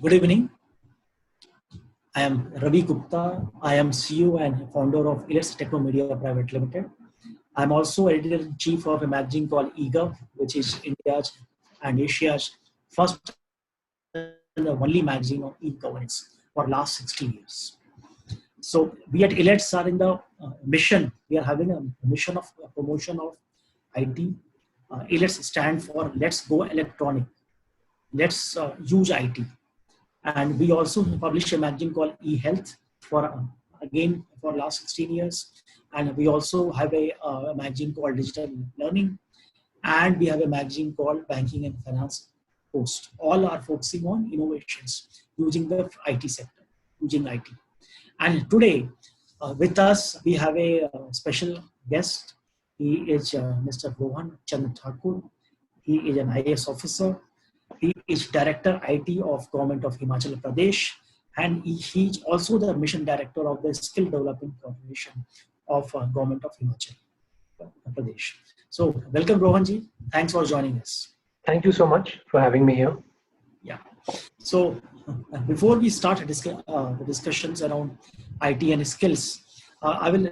Good evening. I am Ravi Gupta. I am CEO and founder of Elets Technomedia Private Limited. I'm also editor-in-chief of a magazine called eGov, which is India's and Asia's first and the only magazine on e-governance for last 60 years. So we at Elets are in the mission. We are having a mission of promotion of IT. Elets stand for Let's Go Electronic. Let's use IT. And we also publish a magazine called eHealth again for last 16 years. And we also have a magazine called Digital Learning. And we have a magazine called Banking and Finance Post. All are focusing on innovations using the IT sector, using IT. And today with us, we have a special guest. He is Mr. Rohan Thakur. He is an IAS officer. He is Director IT of Government of Himachal Pradesh, and he is also the Mission Director of the Skill Development Corporation of Government of Himachal Pradesh. So welcome Rohan ji. Thanks for joining us. Thank you so much for having me here. Yeah. So before we start the discussions around IT and skills, I will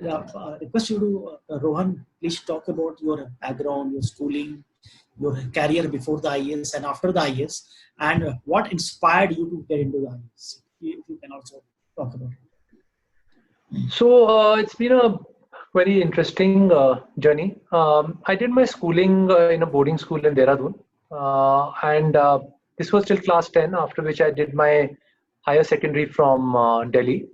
request you to, Rohan, please talk about your background, your schooling, your career before the IAS and after the IAS, and what inspired you to get into the IAS. If you can also talk about it. So it's been a very interesting journey. I did my schooling in a boarding school in Dehradun, and this was till class 10, after which I did my higher secondary from Delhi.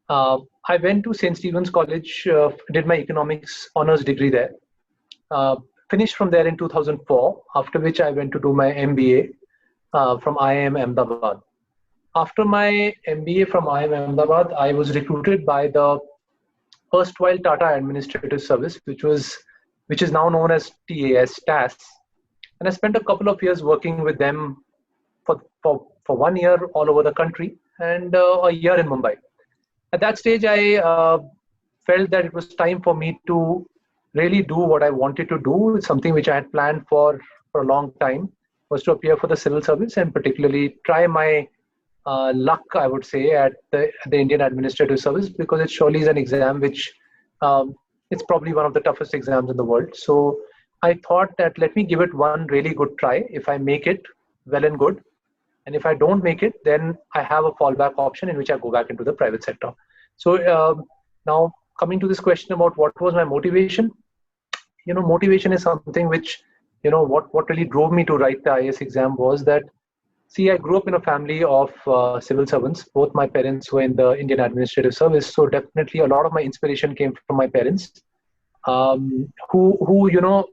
I went to St. Stephen's College, did my economics honors degree there. Finished from there in 2004, after which I went to do my MBA from IIM Ahmedabad. After my MBA from IIM Ahmedabad, I was recruited by the erstwhile Tata Administrative Service, which is now known as TAS. And I spent a couple of years working with them for 1 year all over the country and a year in Mumbai. At that stage, I felt that it was time for me to really do what I wanted to do. Something which I had planned for a long time was to appear for the civil service and particularly try my luck, I would say, at the Indian Administrative Service, because it surely is an exam which it's probably one of the toughest exams in the world. So I thought that let me give it one really good try. If I make it, well and good. And if I don't make it, then I have a fallback option in which I go back into the private sector. So now coming to this question about what was my motivation, motivation is something which, what really drove me to write the IAS exam was that, see, I grew up in a family of civil servants. Both my parents were in the Indian Administrative Service. So definitely a lot of my inspiration came from my parents, who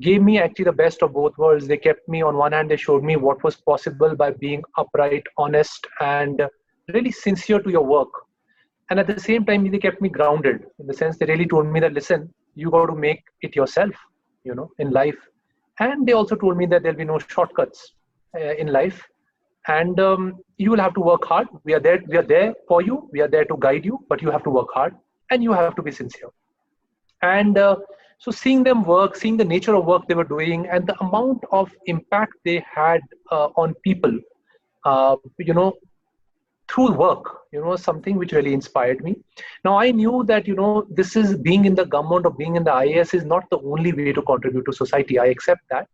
gave me actually the best of both worlds. They kept me, on one hand, they showed me what was possible by being upright, honest, and really sincere to your work. And at the same time, they kept me grounded in the sense they really told me that, listen, you got to make it yourself, in life. And they also told me that there'll be no shortcuts in life. And you will have to work hard. We are there for you. We are there to guide you, but you have to work hard and you have to be sincere. And so seeing them work, seeing the nature of work they were doing and the amount of impact they had on people, through work, something which really inspired me. Now I knew that, this is being in the government or being in the IAS is not the only way to contribute to society. I accept that.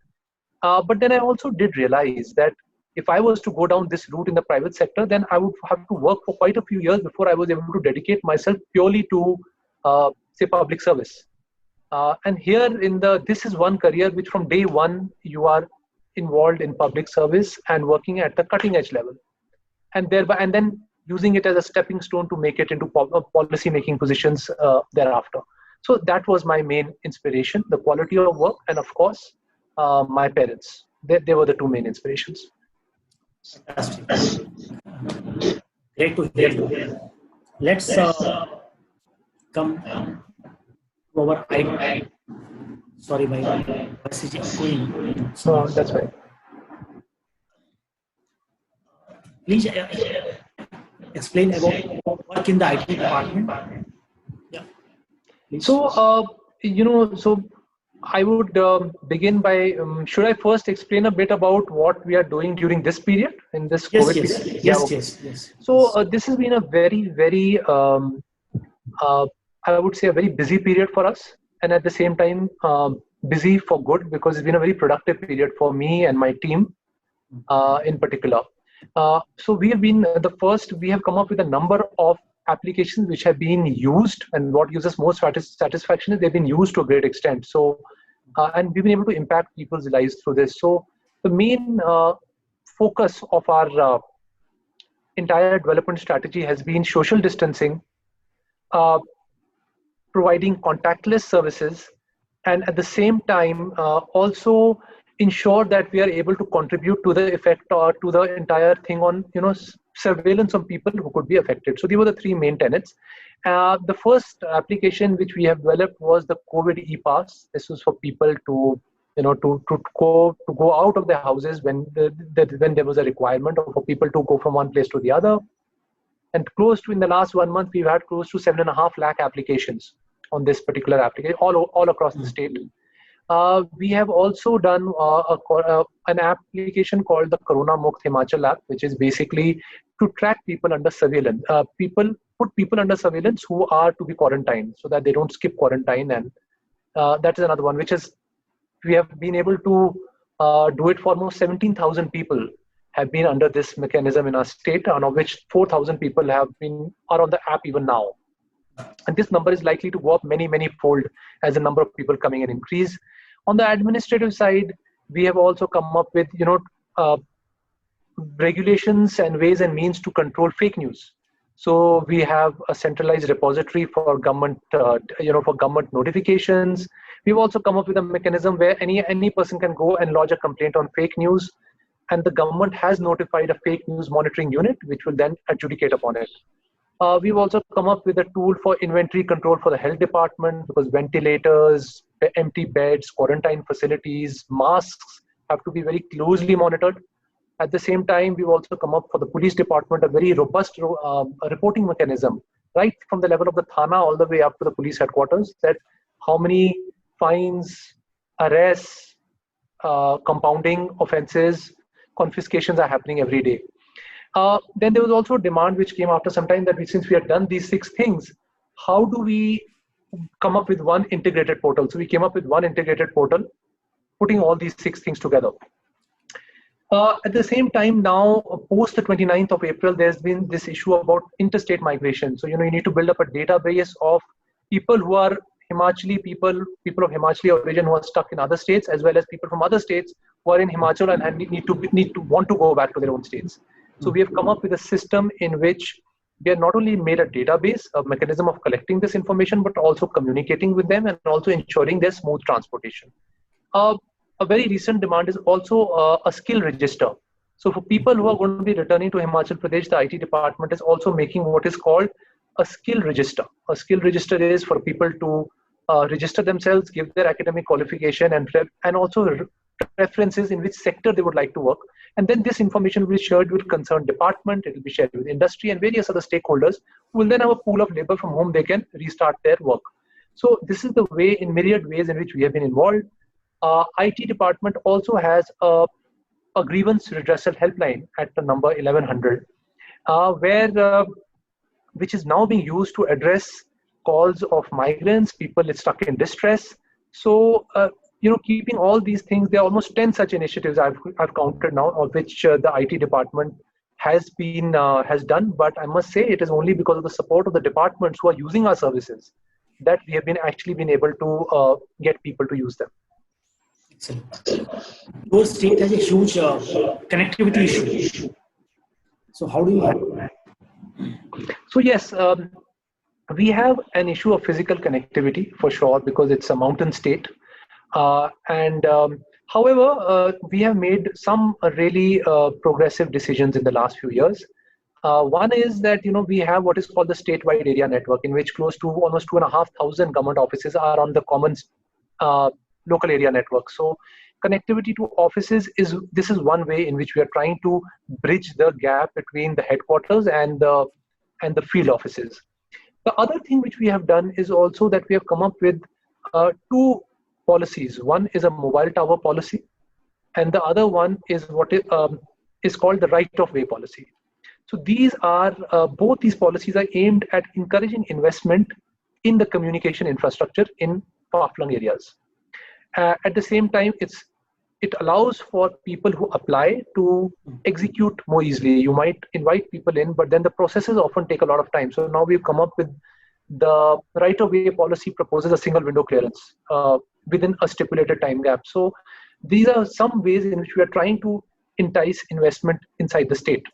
But then I also did realize that if I was to go down this route in the private sector, then I would have to work for quite a few years before I was able to dedicate myself purely to, say, public service. And here this is one career which from day one, you are involved in public service and working at the cutting edge level. And then using it as a stepping stone to make it into policy making positions thereafter. So that was my main inspiration, the quality of work, and of course, my parents. They were the two main inspirations. Fantastic. Great to hear. Let's come to our IT. Sorry, my message is going. So that's right. Please explain about work in the IT department. Yeah. Please. So, so I would begin by, should I first explain a bit about what we are doing during this period, in this Yes, COVID yes, period? Yeah, yes, okay. yes, yes, So yes. this has been a very, very, uh, I would say a very busy period for us. And at the same time, busy for good, because it's been a very productive period for me and my team in particular. So we have been the first, we have come up with a number of applications which have been used, and what gives us most satisfaction is they've been used to a great extent. So, and we've been able to impact people's lives through this. So the main focus of our entire development strategy has been social distancing, uh, providing contactless services, and at the same time also ensure that we are able to contribute to the effect or to the entire thing on surveillance on people who could be affected. So these were the three main tenets. The first application which we have developed was the COVID e-pass. This was for people to go out of their houses when there was a requirement, or for people to go from one place to the other. And close to, in the last 1 month, we've had close to 7.5 lakh applications on this particular application, all across the state. We have also done an application called the Karuna Himachal app, which is basically to track people under surveillance. Put people under surveillance who are to be quarantined, so that they don't skip quarantine. And that is another one, which is, we have been able to do it for almost 17,000 people have been under this mechanism in our state, and of which 4,000 people are on the app even now. And this number is likely to go up many fold as the number of people coming in increase. On the administrative side, we have also come up with regulations and ways and means to control fake news. So we have a centralized repository for government, for government notifications. We've also come up with a mechanism where any person can go and lodge a complaint on fake news, and the government has notified a fake news monitoring unit, which will then adjudicate upon it. We've also come up with a tool for inventory control for the health department, because ventilators, empty beds, quarantine facilities, masks have to be very closely monitored. At the same time, we've also come up for the police department a very robust reporting mechanism, right from the level of the Thana all the way up to the police headquarters, that how many fines, arrests, compounding offenses, confiscations are happening every day. Then there was also a demand which came after some time, that since we had done these 6 things, how do we come up with one integrated portal? So we came up with one integrated portal, putting all these 6 things together. At the same time, now, post the 29th of April, there's been this issue about interstate migration. So, you need to build up a database of people who are Himachali people of Himachali origin who are stuck in other states, as well as people from other states who are in Himachal and need to want to go back to their own states. So we have come up with a system in which we have not only made a database, a mechanism of collecting this information, but also communicating with them and also ensuring their smooth transportation. A very recent demand is also a skill register. So for people who are going to be returning to Himachal Pradesh, the IT department is also making what is called a skill register. A skill register is for people to register themselves, give their academic qualification, and also preferences in which sector they would like to work. And then this information will be shared with concerned department, it will be shared with industry and various other stakeholders, who will then have a pool of labor from whom they can restart their work. So this is the way, in myriad ways, in which we have been involved. IT department also has a grievance redressal helpline at the number 1100, which is now being used to address calls of migrants, people stuck in distress. So, keeping all these things, there are almost 10 such initiatives I've counted now, of which the IT department has done. But I must say, it is only because of the support of the departments who are using our services that we have actually been able to get people to use them. Excellent. Your state has a huge connectivity issue. So how do you handle that? So yes, we have an issue of physical connectivity for sure, because it's a mountain state. However, we have made some really progressive decisions in the last few years. One is that we have what is called the statewide area network, in which close to almost 2,500 government offices are on the common local area network. So connectivity to offices is one way in which we are trying to bridge the gap between the headquarters and the field offices. The other thing which we have done is also that we have come up with 2 policies. One is a mobile tower policy, and the other one is what is called the right of way policy. So these are both these policies are aimed at encouraging investment in the communication infrastructure in far-flung areas. At the same time, it allows for people who apply to execute more easily. You might invite people in, but then the processes often take a lot of time. So now we've come up with the right of way policy proposes a single window clearance within a stipulated time gap. So these are some ways in which we are trying to entice investment inside the state.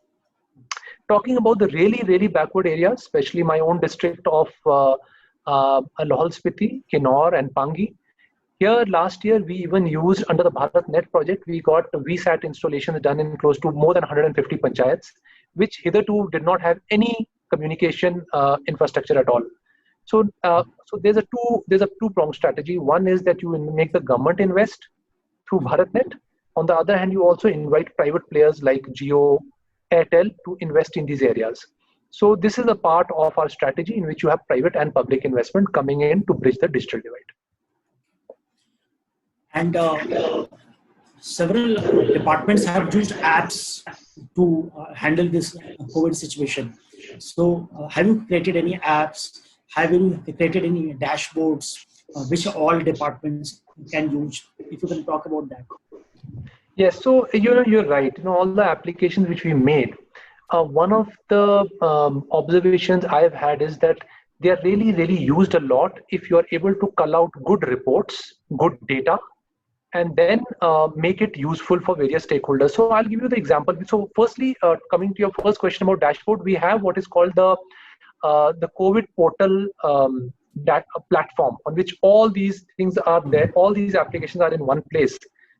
Talking about the really, really backward areas, especially my own district of Lahaul Spiti, Kinnaur and Pangi. Here last year, we even used under the BharatNet project, we got VSAT installations done in close to more than 150 panchayats, which hitherto did not have any communication infrastructure at all. So, so there's a two-pronged strategy. One is that you make the government invest through BharatNet. On the other hand, you also invite private players like Jio, Airtel to invest in these areas. So this is a part of our strategy in which you have private and public investment coming in to bridge the digital divide. And several departments have used apps to handle this COVID situation. So have you created any apps? Have you created any dashboards which all departments can use? If you can talk about that. Yes, so you're right. All the applications which we made, one of the observations I've had is that they are really, really used a lot if you are able to cull out good reports, good data, and then make it useful for various stakeholders. So I'll give you the example. So firstly, coming to your first question about dashboard, we have what is called the COVID portal platform on which all these things are there. All these applications are in one place.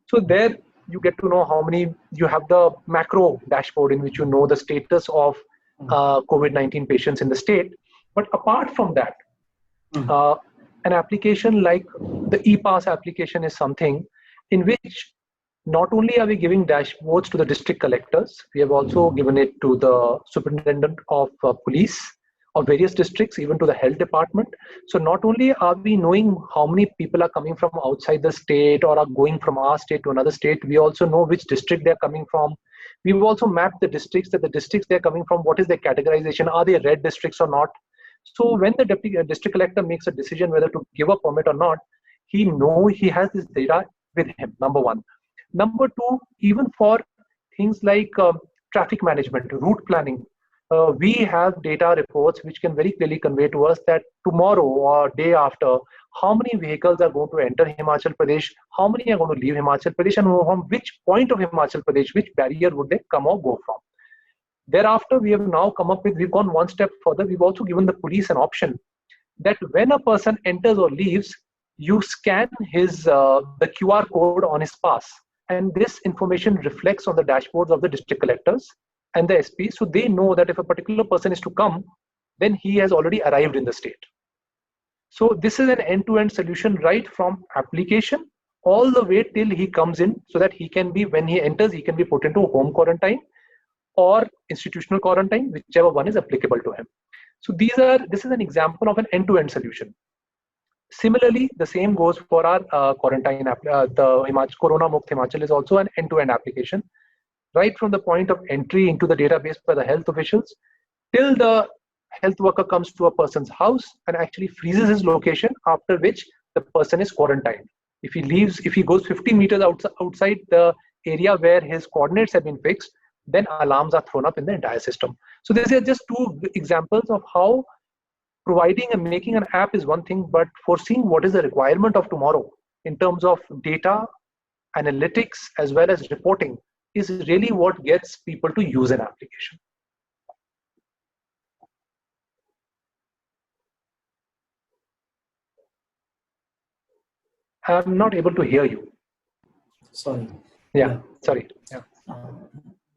So there you get to know how many, you have the macro dashboard in which you know the status of COVID-19 patients in the state. But apart from that, an application like the ePass application is something in which not only are we giving dashboards to the district collectors, we have also given it to the superintendent of police of various districts, even to the health department. So not only are we knowing how many people are coming from outside the state or are going from our state to another state, we also know which district they're coming from. We've also mapped the districts they're coming from, what is their categorization, are they red districts or not. So when the district collector makes a decision whether to give a permit or not, he has this data with him, number one. Number two, even for things like traffic management, route planning, we have data reports which can very clearly convey to us that tomorrow or day after, how many vehicles are going to enter Himachal Pradesh, how many are going to leave Himachal Pradesh, and from which point of Himachal Pradesh, which barrier would they come or go from. Thereafter, we have now come up with, we've gone one step further, we've also given the police an option that when a person enters or leaves, you scan the QR code on his pass. And this information reflects on the dashboards of the district collectors and the SP, so they know that if a particular person is to come, then he has already arrived in the state. So this is an end-to-end solution right from application all the way till he comes in, so that he can be, when he enters, he can be put into home quarantine or institutional quarantine, whichever one is applicable to him. So this is an example of an end-to-end solution. Similarly, the same goes for our quarantine app. The Karuna Mukt Himachal is also an end-to-end application, right from the point of entry into the database by the health officials till the health worker comes to a person's house and actually freezes his location, after which the person is quarantined. If he goes 15 meters outside the area where his coordinates have been fixed, then alarms are thrown up in the entire system. So these are just two examples of how providing and making an app is one thing, but foreseeing what is the requirement of tomorrow in terms of data, analytics, as well as reporting is really what gets people to use an application. I'm not able to hear you. Sorry. Yeah. Sorry. Yeah.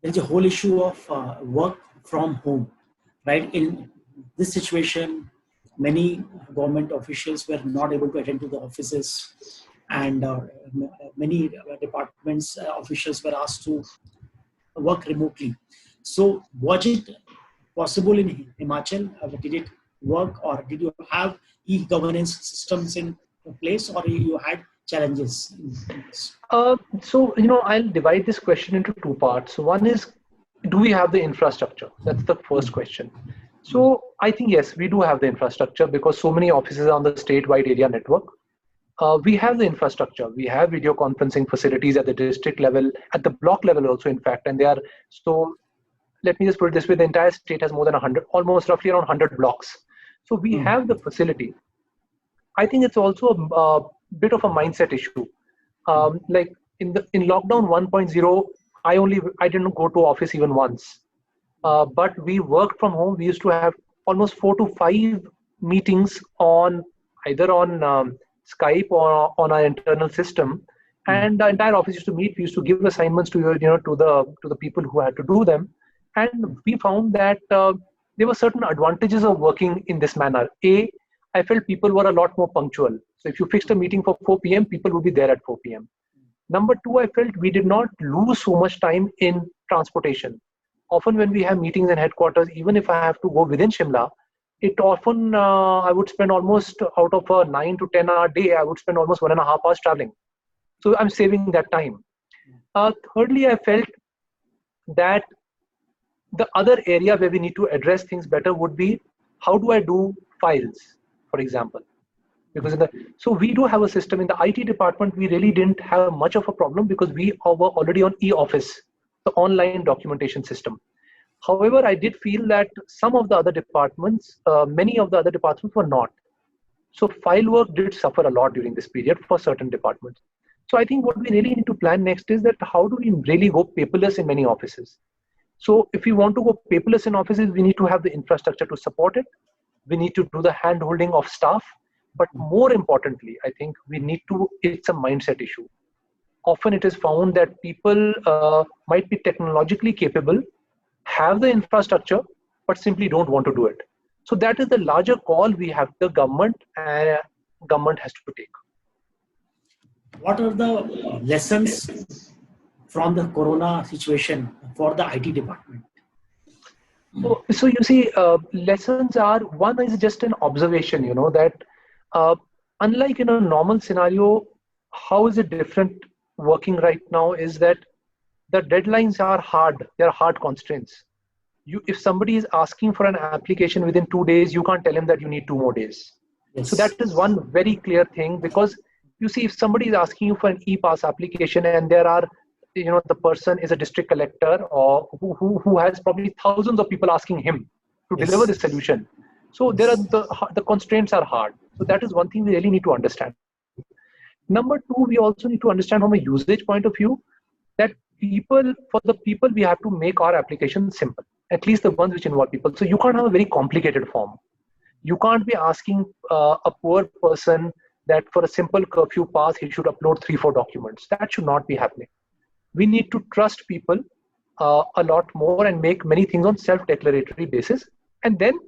There's a whole issue of work from home, right? In this situation, many government officials were not able to attend to the offices, and many departments officials were asked to work remotely. So was it possible in Himachal? Did it work, or did you have e-governance systems in place, or you had challenges? So, I'll divide this question into two parts. One is, do we have the infrastructure? That's the first question. So I think, yes, we do have the infrastructure because so many offices are on the statewide area network. We have the infrastructure. We have video conferencing facilities at the district level, at the block level also, in fact, and they are, so let me just put it this way, the entire state has more than 100, almost roughly around 100 blocks. So we have the facility. I think it's also a bit of a mindset issue. Like in lockdown 1.0, I didn't go to office even once. But we worked from home. We used to have almost 4 to 5 meetings on either on Skype or on our internal system, and the entire office used to meet. We used to give assignments to to the people who had to do them, and we found that there were certain advantages of working in this manner. I felt people were a lot more punctual. So if you fixed a meeting for 4 p.m., people would be there at 4 p.m. Number two, I felt we did not lose so much time in transportation. Often when we have meetings in headquarters, even if I have to go within Shimla, it often, I would spend almost out of a 9 to 10 hour day, I would spend almost 1.5 hours traveling. So I'm saving that time. Thirdly, I felt that the other area where we need to address things better would be, how do I do files, for example? Because so we do have a system in the IT department. We really didn't have much of a problem because we were already on e-office, the online documentation system. However, I did feel that some of the other departments, many of the other departments were not. So file work did suffer a lot during this period for certain departments. So I think what we really need to plan next is that how do we really go paperless in many offices? So if we want to go paperless in offices, we need to have the infrastructure to support it. We need to do the hand-holding of staff. But more importantly, I think we need to, it's a mindset issue. Often it is found that people might be technologically capable, have the infrastructure, but simply don't want to do it. So that is the larger call we have, the government has to take. What are the lessons from the Corona situation for the IT department? So you see, lessons are, one is just an observation, that unlike in a normal scenario, how is it different working right now is that the deadlines are hard. They're hard constraints. If somebody is asking for an application within 2 days, you can't tell him that you need 2 more days. Yes. So that is one very clear thing, because you see, if somebody is asking you for an e-pass application and there are, the person is a district collector or who has probably thousands of people asking him to deliver the solution. So there are the constraints are hard. So that is one thing we really need to understand. Number two, we also need to understand from a usage point of view that for the people, we have to make our application simple, at least the ones which involve people. So you can't have a very complicated form. You can't be asking a poor person that for a simple curfew pass, he should upload 3-4 documents. That should not be happening. We need to trust people a lot more and make many things on self-declaratory basis. And then,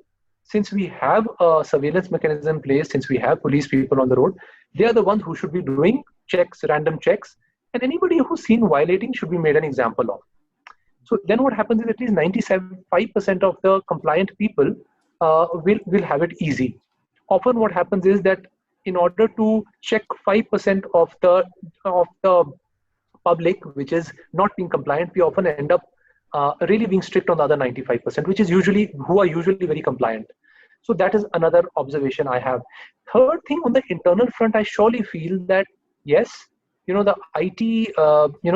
since we have a surveillance mechanism in place, since we have police people on the road, they are the ones who should be doing checks, random checks, and anybody who's seen violating should be made an example of. So then what happens is at least 95% of the compliant people will have it easy. Often what happens is that in order to check 5% of the public which is not being compliant, we often end up really being strict on the other 95%, which is who are usually very compliant. So that is another observation I have. Third thing, on the internal front, I surely feel that yes, the IT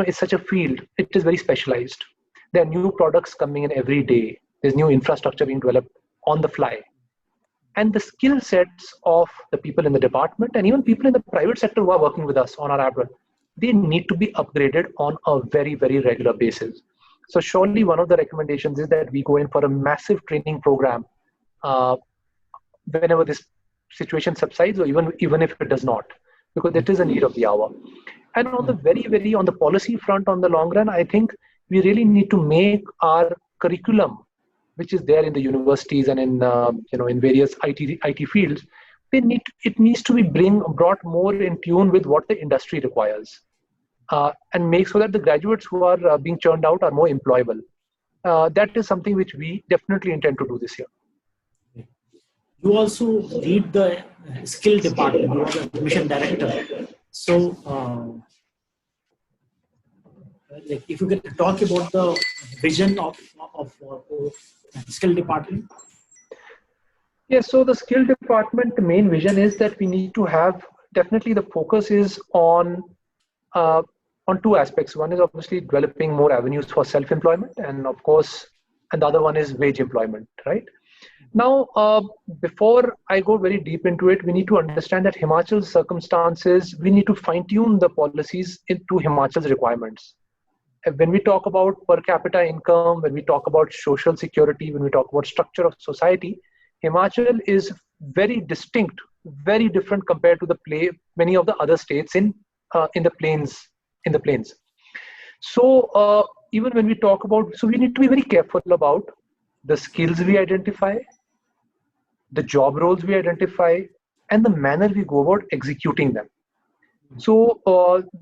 is such a field. It is very specialized. There are new products coming in every day. There's new infrastructure being developed on the fly. And the skill sets of the people in the department and even people in the private sector who are working with us on our app, they need to be upgraded on a very, very regular basis. So surely one of the recommendations is that we go in for a massive training program whenever this situation subsides, or even if it does not, because it is a need of the hour. And on the on the policy front, on the long run, I think we really need to make our curriculum, which is there in the universities and in various IT fields, it needs to be brought more in tune with what the industry requires, and make so that the graduates who are being churned out are more employable. That is something which we definitely intend to do this year. You also lead the skill department. You are the mission director. So, like, if you could talk about the vision of skill department. Yes, so the skill department, the main vision is that we need to have, definitely the focus is uh, on two aspects. One is obviously developing more avenues for self-employment, and of course, and the other one is wage employment, right? Now, before I go very deep into it, we need to understand that Himachal's circumstances, we need to fine-tune the policies into Himachal's requirements. When we talk about per capita income, when we talk about social security, when we talk about structure of society, Himachal is very distinct, very different compared to many of the other states in the plains. In the plains. So even when we talk about, so we need to be very careful about the skills we identify, the job roles we identify, and the manner we go about executing them. So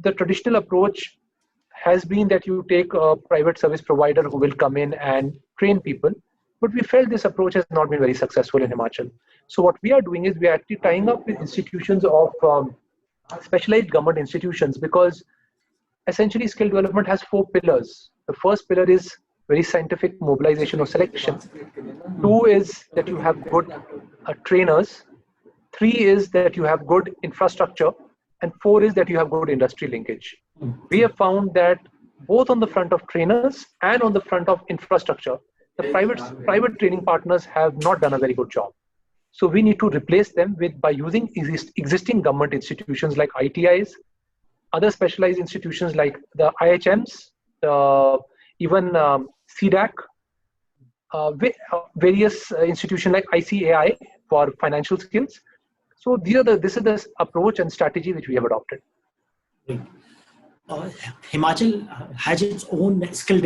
the traditional approach has been that you take a private service provider who will come in and train people, but we felt this approach has not been very successful in Himachal. So what we are doing is we are actually tying up with institutions of specialized government institutions, because essentially skill development has four pillars. The first pillar is very scientific mobilization or selection. Two is that you have good trainers. Three is that you have good infrastructure. And four is that you have good industry linkage. We have found that both on the front of trainers and on the front of infrastructure, the private training partners have not done a very good job. So we need to replace them by using existing government institutions like ITIs, other specialized institutions like the IHMs, even CDAC, various institutions like ICAI for financial skills. So this is the approach and strategy which we have adopted. Himachal has its own skill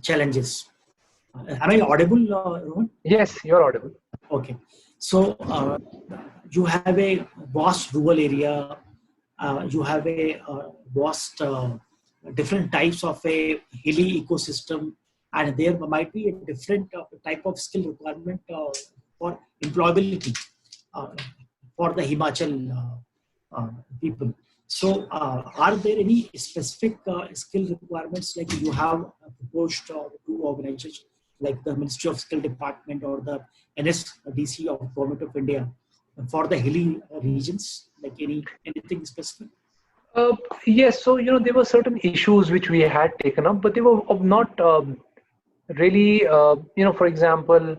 challenges. Am I audible, Rohan? Yes, you're audible. Okay. So you have a vast rural area. You have a vast different types of a hilly ecosystem, and there might be a different type of skill requirement for employability for the Himachal people. So, are there any specific skill requirements like you have proposed to organizations like the Ministry of Skill Department or the NSDC of Government of India for the hilly regions? Like anything specific? Yes, so there were certain issues which we had taken up, but they were not really, for example,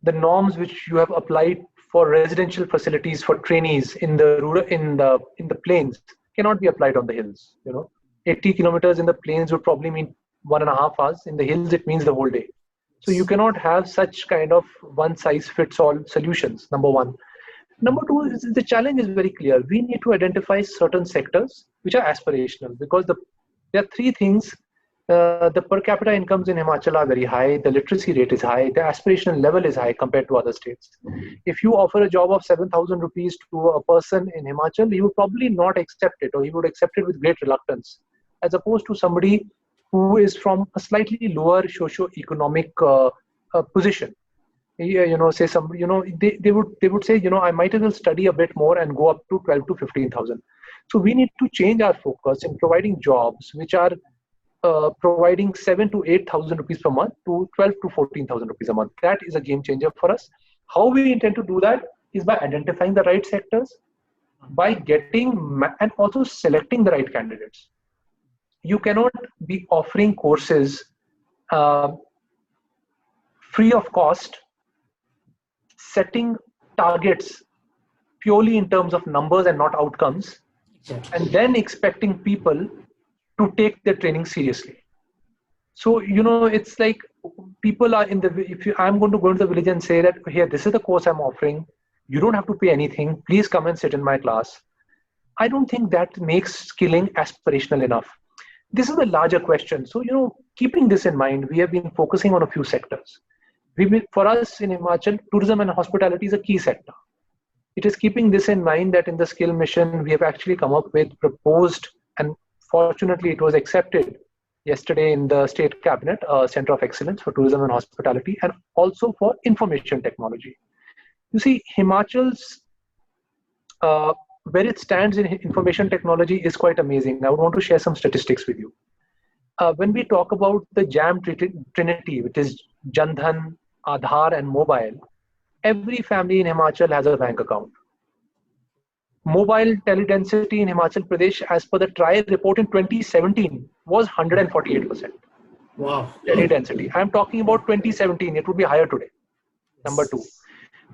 the norms which you have applied for residential facilities for trainees in the plains cannot be applied on the hills. 80 kilometers in the plains would probably mean 1.5 hours. In the hills, it means the whole day. So you cannot have such kind of one-size-fits-all solutions, number one. Number two, is the challenge is very clear. We need to identify certain sectors which are aspirational, because there are three things. The per capita incomes in Himachal are very high, the literacy rate is high, the aspirational level is high compared to other states. If you offer a job of 7,000 rupees to a person in Himachal, he would probably not accept it, or he would accept it with great reluctance, as opposed to somebody who is from a slightly lower socio-economic position. Say some, they would say, I might as well study a bit more and go up to 12 to 15,000. So we need to change our focus in providing jobs which are providing 7,000 to 8,000 rupees per month to 12 to 14,000 rupees a month. That is a game changer for us. How we intend to do that is by identifying the right sectors, by getting and also selecting the right candidates. You cannot be offering courses free of cost, setting targets purely in terms of numbers and not outcomes, and then expecting people to take their training seriously. So, it's like people are I'm going to go into the village and say that, here, this is the course I'm offering. You don't have to pay anything. Please come and sit in my class. I don't think that makes skilling aspirational enough. This is a larger question. So, keeping this in mind, we have been focusing on a few sectors. For us in Himachal, tourism and hospitality is a key sector. It is keeping this in mind that in the skill mission, we have actually come up with proposed, and fortunately it was accepted yesterday in the state cabinet, Center of Excellence for Tourism and Hospitality, and also for information technology. You see, Himachal's where it stands in information technology is quite amazing. I would want to share some statistics with you. When we talk about the JAM Trinity, which is Jandhan, Aadhaar, and mobile, every family in Himachal has a bank account. Mobile teledensity in Himachal Pradesh, as per the TRAI report in 2017, was 148%. Wow. Teledensity. I'm talking about 2017. It would be higher today. Number two.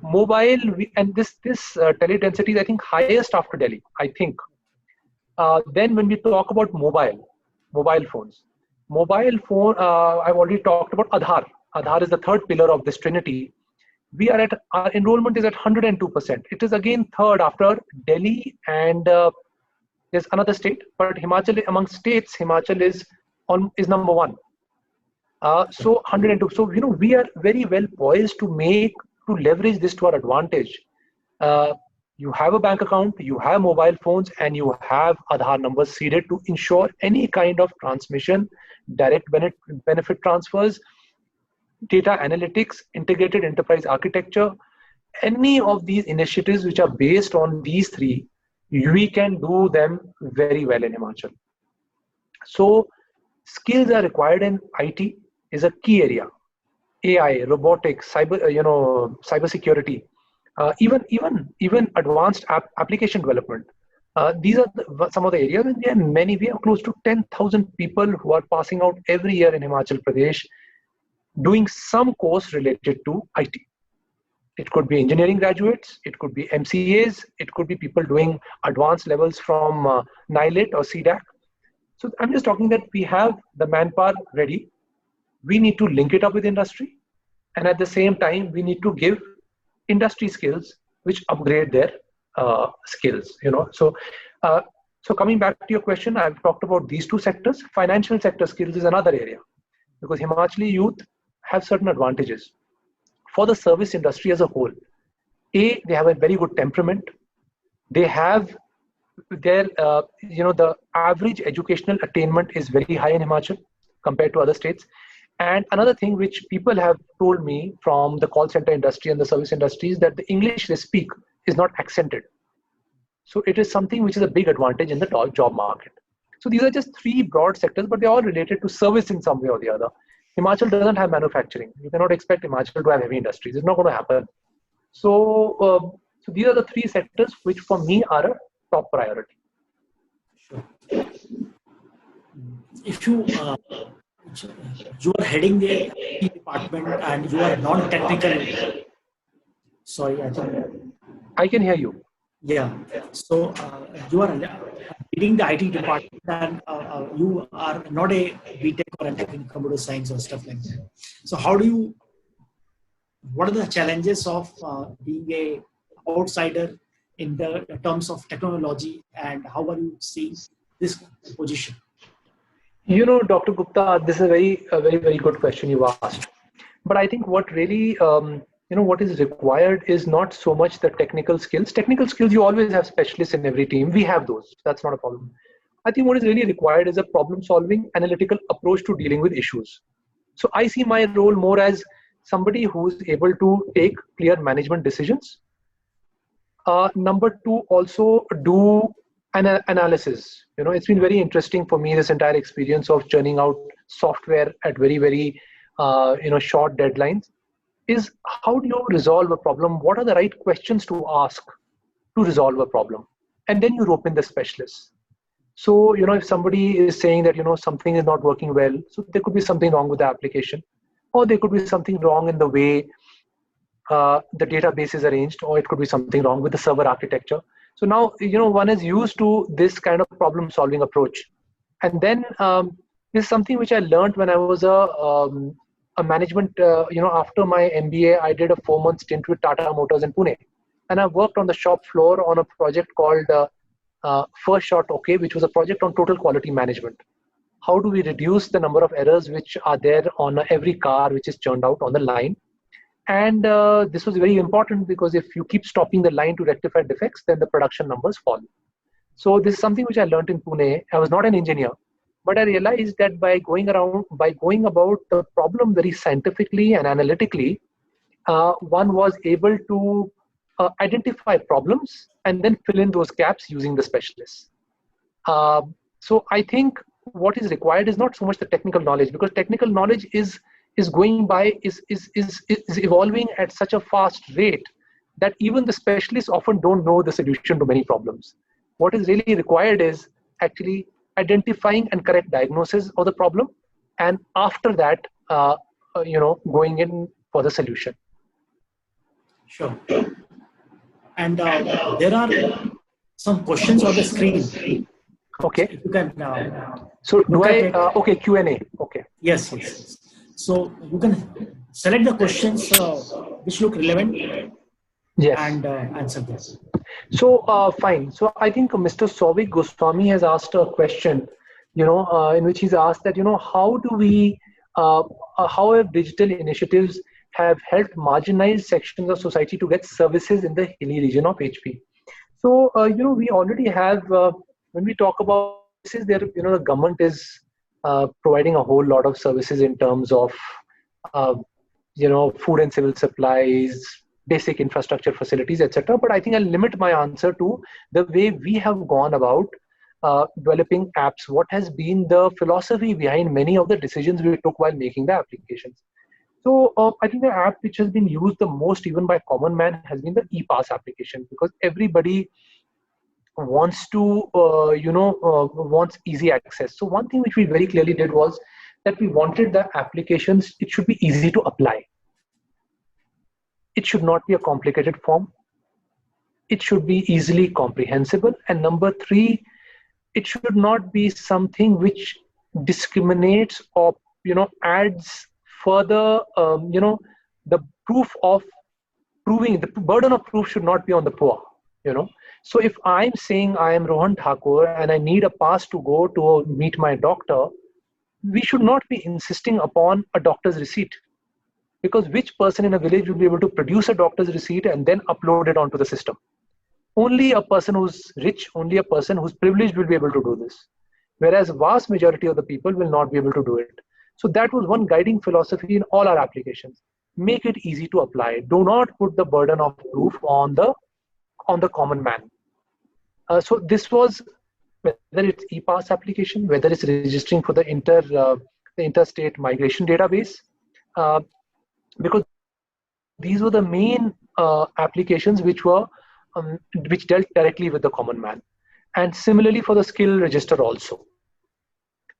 Mobile, and this teledensity is, I think, highest after Delhi, I think. Then when we talk about mobile phones, I've already talked about Aadhaar. Aadhaar is the third pillar of this trinity. Our enrollment is at 102%. It is again third after Delhi and there's another state, but Himachal, among states, Himachal is number one. So 102. So we are very well poised to leverage this to our advantage. You have a bank account, you have mobile phones, and you have Aadhaar numbers seeded to ensure any kind of transmission, direct benefit transfers, data analytics, integrated enterprise architecture, any of these initiatives which are based on these three, we can do them very well in Himachal. So skills are required in IT is a key area. AI, robotics, cyber security, even advanced application development. These are some of the areas, and there are many. We have close to 10,000 people who are passing out every year in Himachal Pradesh, doing some course related to IT. It could be engineering graduates, it could be MCAs, it could be people doing advanced levels from NILIT or CDAC. So I'm just talking that we have the manpower ready. We need to link it up with industry, and at the same time, we need to give industry skills which upgrade their skills. So coming back to your question, I've talked about these two sectors. Financial sector skills is another area, because Himachali youth have certain advantages. For the service industry as a whole, they have a very good temperament. They have the average educational attainment is very high in Himachal compared to other states. And another thing which people have told me from the call center industry and the service industry is that the English they speak is not accented. So it is something which is a big advantage in the job market. So these are just three broad sectors, but they're all related to service in some way or the other. Himachal doesn't have manufacturing. You cannot expect Himachal to have heavy industries. It's not going to happen. So these are the three sectors which for me are a top priority. Sure. If you are heading the IT department and you are non-technical, sorry, I think I can hear you. Yeah. So you are leading the IT department, and you are not a BTech or MTech in computer science or stuff like that. So what are the challenges of being a outsider in the terms of technology, and how are you seeing this position? Dr. Gupta, this is a very, very good question you asked. But I think what really, what is required is not so much the technical skills. Technical skills, you always have specialists in every team. We have those. That's not a problem. I think what is really required is a problem-solving, analytical approach to dealing with issues. So I see my role more as somebody who's able to take clear management decisions. Number two, also do an analysis. It's been very interesting for me, this entire experience of churning out software at very, very, short deadlines. Is how do you resolve a problem? What are the right questions to ask to resolve a problem? And then you rope in the specialists. So, if somebody is saying that, something is not working well, so there could be something wrong with the application, or there could be something wrong in the way the database is arranged, or it could be something wrong with the server architecture. So now, one is used to this kind of problem solving approach. And then this is something which I learned when I was a management, after my MBA, I did a 4-month stint with Tata Motors in Pune. And I worked on the shop floor on a project called First Shot OK, which was a project on total quality management. How do we reduce the number of errors which are there on every car which is churned out on the line? And this was very important, because if you keep stopping the line to rectify defects, then the production numbers fall. So this is something which I learned in Pune. I was not an engineer, but I realized that by going about the problem very scientifically and analytically, one was able to identify problems, and then fill in those gaps using the specialists. So I think what is required is not so much the technical knowledge, because technical knowledge is evolving at such a fast rate that even the specialists often don't know the solution to many problems. What is really required is actually identifying and correct diagnosis of the problem, and after that, going in for the solution. Sure. And there are some questions on the screen. Okay. If you can. So do I? Okay, Q&A. Okay. Yes, yes. So you can select the questions which look relevant. Yes. And answer them. So fine. So I think Mr. Souvik Goswami has asked a question, in which he's asked that, how do we, how have digital initiatives have helped marginalized sections of society to get services in the hilly region of HP? So, we already have, when we talk about services, there, the government is providing a whole lot of services in terms of, food and civil supplies, basic infrastructure facilities, etc. But I think I'll limit my answer to the way we have gone about developing apps. What has been the philosophy behind many of the decisions we took while making the applications? So I think the app which has been used the most, even by common man, has been the e-pass application, because everybody wants to, wants easy access. So one thing which we very clearly did was that we wanted the applications, it should be easy to apply. It should not be a complicated form. It should be easily comprehensible. And number three, it should not be something which discriminates or, adds further, the proof of proving, the burden of proof should not be on the poor, So if I'm saying I am Rohan Thakur and I need a pass to go to meet my doctor, we should not be insisting upon a doctor's receipt. Because which person in a village will be able to produce a doctor's receipt and then upload it onto the system? Only a person who's rich, only a person who's privileged will be able to do this. Whereas vast majority of the people will not be able to do it. So that was one guiding philosophy in all our applications. Make it easy to apply. Do not put the burden of proof on the common man. So this was, whether it's e-pass application, whether it's registering for the interstate migration database, because these were the main applications which dealt directly with the common man, and similarly for the skill register also.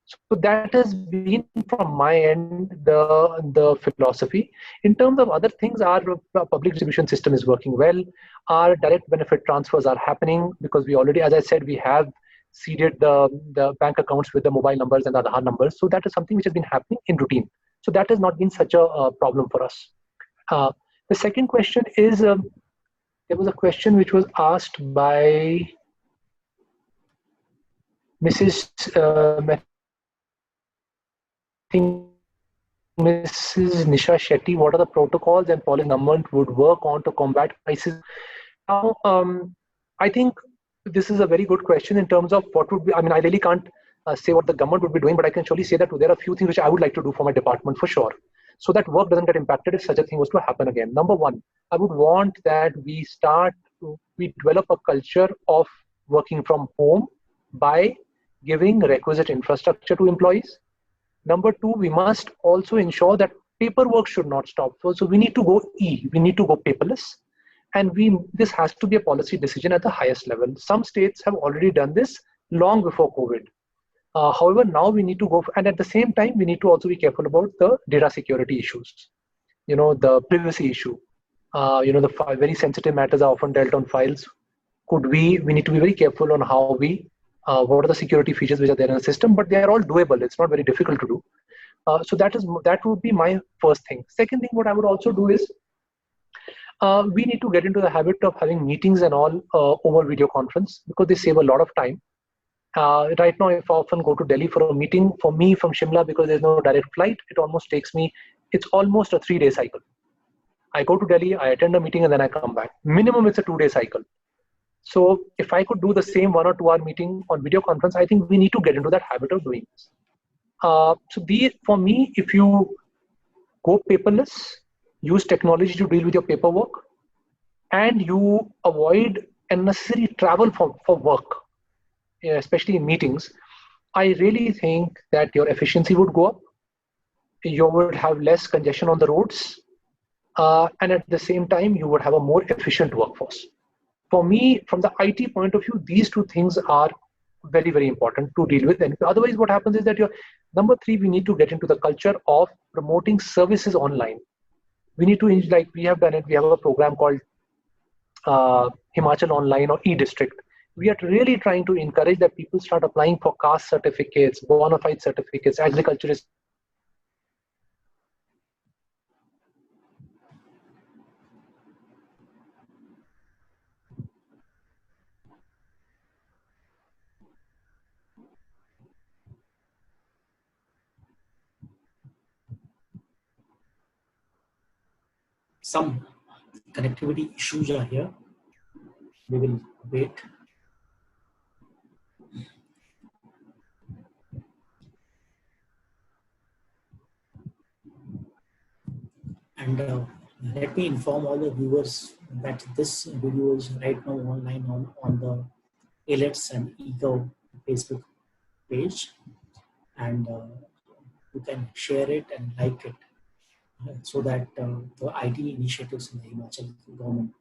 So that has been from my end the philosophy. In terms of other things, our public distribution system is working well. Our direct benefit transfers are happening because we already, as I said, we have seeded the bank accounts with the mobile numbers and the Aadhaar numbers. So that is something which has been happening in routine. So that has not been such a problem for us. The second question is, there was a question which was asked by Mrs. Nisha Shetty. What are the protocols and policy government would work on to combat crisis? Now, I think this is a very good question in terms of what would be, I really can't say what the government would be doing, but I can surely say that there are a few things which I would like to do for my department for sure, so that work doesn't get impacted if such a thing was to happen again. Number one, I would want that we develop a culture of working from home by giving requisite infrastructure to employees. Number two, we must also ensure that paperwork should not stop. So we need to go we need to go paperless. And this has to be a policy decision at the highest level. Some states have already done this long before COVID. However, now we need to go, and at the same time, we need to also be careful about the data security issues, the privacy issue. The very sensitive matters are often dealt on files. We need to be very careful on how what are the security features which are there in the system, but they are all doable. It's not very difficult to do. So that would be my first thing. Second thing, what I would also do is, we need to get into the habit of having meetings and all over video conference, because they save a lot of time. Right now, if I often go to Delhi for a meeting, for me from Shimla, because there's no direct flight, it almost takes me, it's almost a 3-day cycle. I go to Delhi, I attend a meeting, and then I come back. Minimum, it's a 2-day cycle. So if I could do the same 1 or 2 hour meeting on video conference, I think we need to get into that habit of doing this. For me, if you go paperless, use technology to deal with your paperwork, and you avoid unnecessary travel for work, especially in meetings, I really think that your efficiency would go up. You would have less congestion on the roads, and at the same time, you would have a more efficient workforce. For me, from the IT point of view, these two things are very, very important to deal with. And otherwise, what happens is that your number three, we need to get into the culture of promoting services online. We need to, like we have done it, we have a program called Himachal Online or e-District. We are really trying to encourage that people start applying for caste certificates, bona fide certificates, agriculturist. Some connectivity issues are here. We will wait. And let me inform all the viewers that this video is right now online on the Elets and Ego Facebook page, and you can share it and like it, so that the IT initiatives in the Himachal government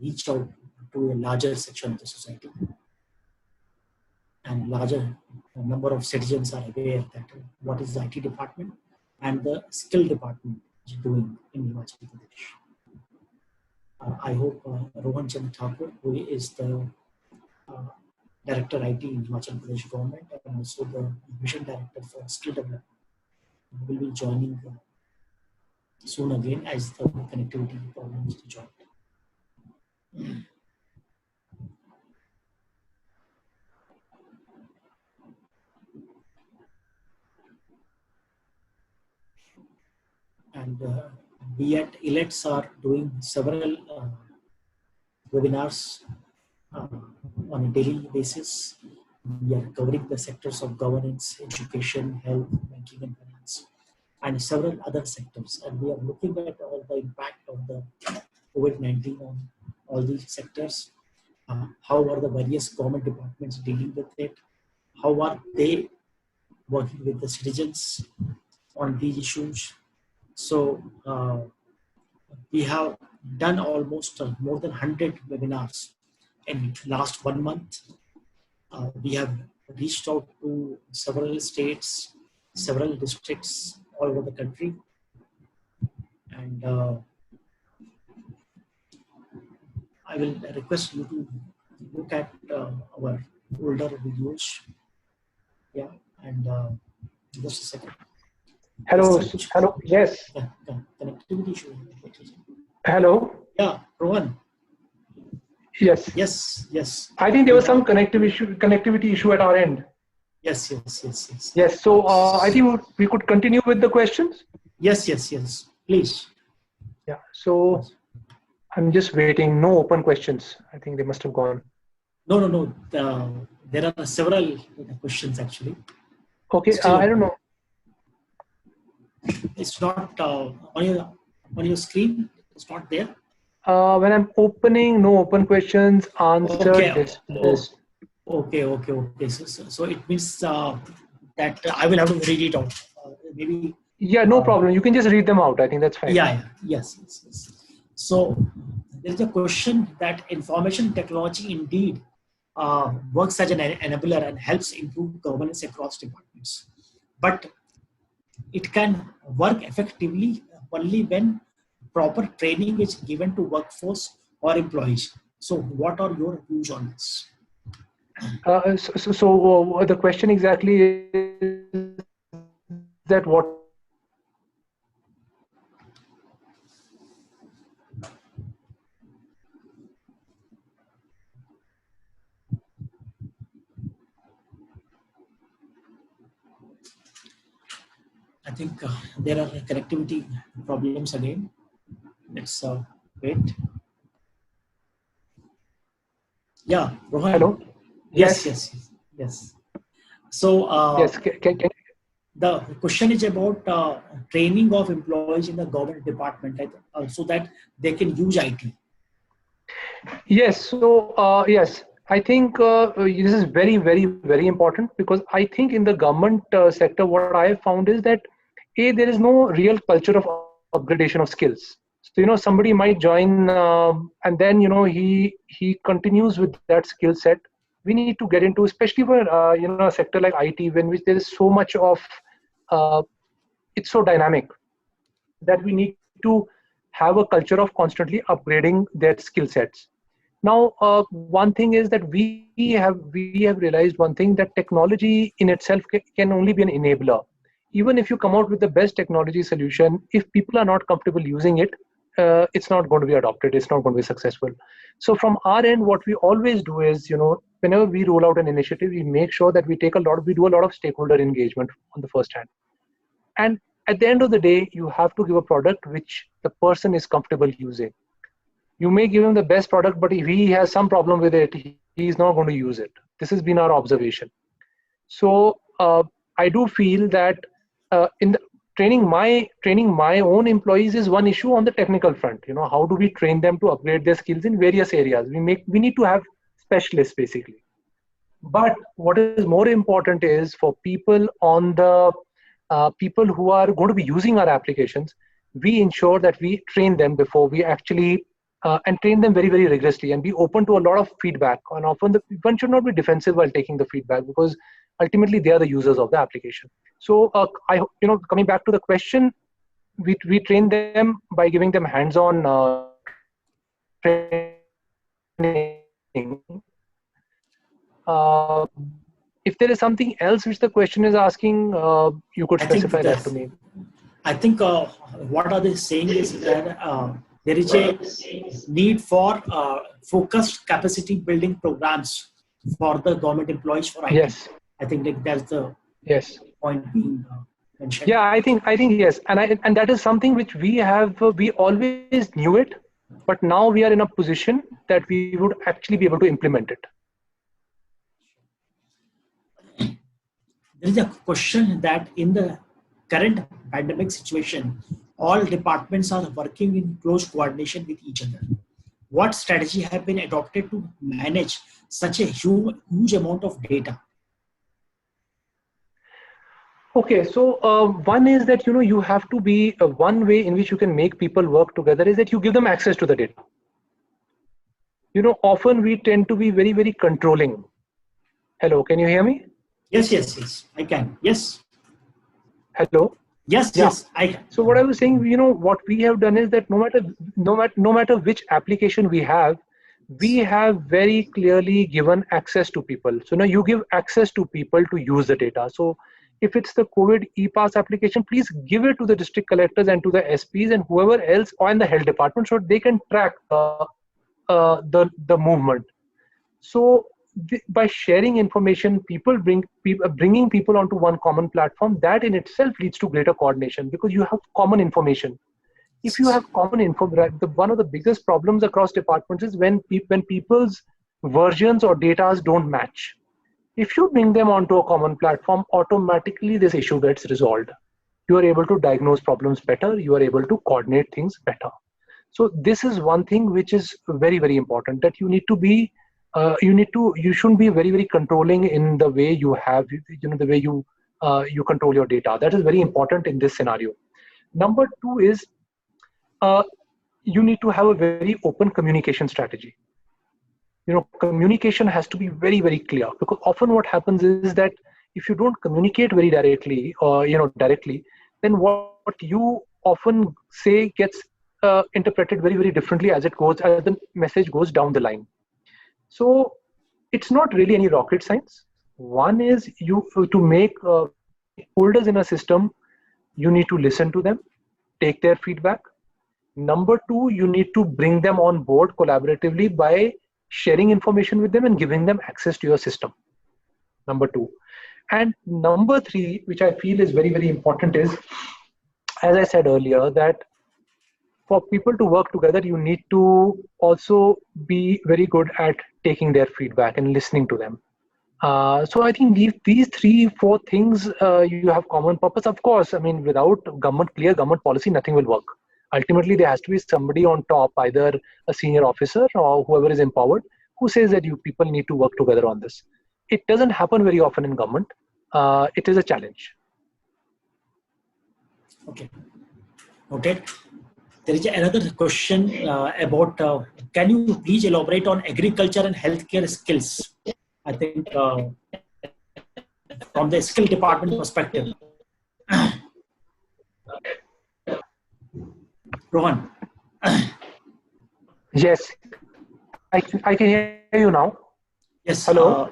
reach out to a larger section of the society, and larger number of citizens are aware that what is the IT department and the skill department is doing in Himachal Pradesh. I hope Rohan Thakur, who is the Director IT in Himachal Pradesh government and also the Mission Director for Skill Development, will be joining soon again as the connectivity problem is resolved. And we at Elets are doing several webinars on a daily basis. We are covering the sectors of governance, education, health, banking and finance, and several other sectors. And we are looking at all the impact of the COVID-19 on all these sectors. How are the various government departments dealing with it? How are they working with the citizens on these issues? So we have done almost more than 100 webinars in last 1 month. We have reached out to several states, several districts all over the country, and I will request you to look at our older videos. Yeah, and just a second. Hello, hello, yes. Connectivity issue. Hello. Yeah, Rohan. Yes. Yes. I think there was some connectivity issue at our end. Yes. Yes. So I think we could continue with the questions. Yes. Please. Yeah. So I'm just waiting. No open questions. I think they must have gone. No. There are several questions actually. Okay. I don't know. It's not on your screen. It's not there. When I'm opening, no open questions. Answer this. Okay. So it means that I will have to read it out. Maybe. Yeah, no problem. You can just read them out. I think that's fine. Yeah. Yes. So there is a question that information technology indeed works as an enabler and helps improve governance across departments, but it can work effectively only when proper training is given to workforce or employees. So what are your views on this? So the question exactly is that what? I think there are connectivity problems again. Let's wait. Yeah, Rohan. Hello. Yes. So yes. The question is about training of employees in the government department, so that they can use IT. Yes. So, yes, I think this is very, very, very important, because I think in the government sector, what I have found is that there is no real culture of upgradation of skills. So, somebody might join, and then, he continues with that skill set. We need to get into, especially for, a sector like IT, when which there is so much of, uh, it's so dynamic, that we need to have a culture of constantly upgrading their skill sets. Now, one thing is that we have realized one thing, that technology in itself can only be an enabler. Even if you come out with the best technology solution, if people are not comfortable using it, it's not going to be adopted. It's not going to be successful. So from our end, what we always do is, whenever we roll out an initiative, we make sure that we do a lot of stakeholder engagement on the first hand. And at the end of the day, you have to give a product which the person is comfortable using. You may give him the best product, but if he has some problem with it, he is not going to use it. This has been our observation. So I do feel that in the training my own employees is one issue on the technical front. How do we train them to upgrade their skills in various areas? We need to have specialists basically. But what is more important is for people on the people who are going to be using our applications, we ensure that we train them before we actually and train them very, very rigorously, and be open to a lot of feedback. And often one should not be defensive while taking the feedback, because ultimately they are the users of the application. So coming back to the question, we train them by giving them hands-on training. If there is something else which the question is asking, you could I think specify that to that's, me. I think what are they saying is that there is a need for focused capacity building programs for the government employees for IT. Yes. I think like that's the Yes. point being mentioned. Yeah, I think yes, and that is something which we always knew it, but now we are in a position that we would actually be able to implement it. There is a question that in the current pandemic situation, all departments are working in close coordination with each other. What strategy have been adopted to manage such a huge amount of data? Okay, so one is that you have to be one way in which you can make people work together is that you give them access to the data. Often we tend to be very, very controlling. Hello, can you hear me? Yes, yes, yes, I can. Yes, Hello. yes, Yeah. yes, I can. So what I was saying, what we have done is that no matter which application we have very clearly given access to people. So now you give access to people to use the data. So if it's the COVID e-pass application, please give it to the district collectors and to the SPs and whoever else on the health department, so they can track the movement. So by sharing information, bringing people onto one common platform, that in itself leads to greater coordination, because you have common information. If you have common info, one of the biggest problems across departments is when people's versions or data don't match. If you bring them onto a common platform, automatically this issue gets resolved. You are able to diagnose problems better. You are able to coordinate things better. So this is one thing which is very, very important, that you need to be you shouldn't be very, very controlling in the way the way you control your data. That is very important in this scenario. Number two is you need to have a very open communication strategy. Communication has to be very, very clear, because often what happens is that if you don't communicate very directly, or directly, then what you often say gets interpreted very, very differently as the message goes down the line. So it's not really any rocket science. One is to make holders in a system, you need to listen to them, take their feedback. Number two, you need to bring them on board collaboratively by sharing information with them and giving them access to your system. Number two. And number three, which I feel is very, very important, is, as I said earlier, that for people to work together, you need to also be very good at taking their feedback and listening to them. So I think these three, four things you have common purpose. Of course, I mean, without clear government policy, nothing will work. Ultimately, there has to be somebody on top, either a senior officer or whoever is empowered, who says that you people need to work together on this. It doesn't happen very often in government. It is a challenge. Okay. Okay. There is another question about, can you please elaborate on agriculture and healthcare skills? I think from the skill department perspective. Rohan. Yes, I can hear you now. Yes. Hello?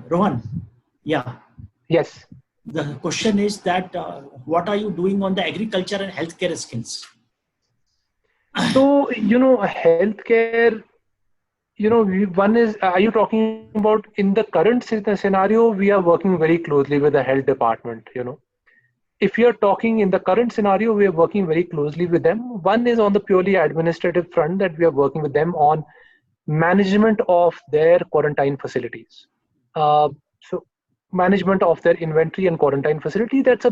Rohan. Yeah. Yes. The question is that what are you doing on the agriculture and healthcare skills? So, healthcare, one is, are you talking about in the current scenario, we are working very closely with the health department, If you're talking in the current scenario, we are working very closely with them. One is on the purely administrative front that we are working with them on management of their quarantine facilities. So management of their inventory and quarantine facility, that's a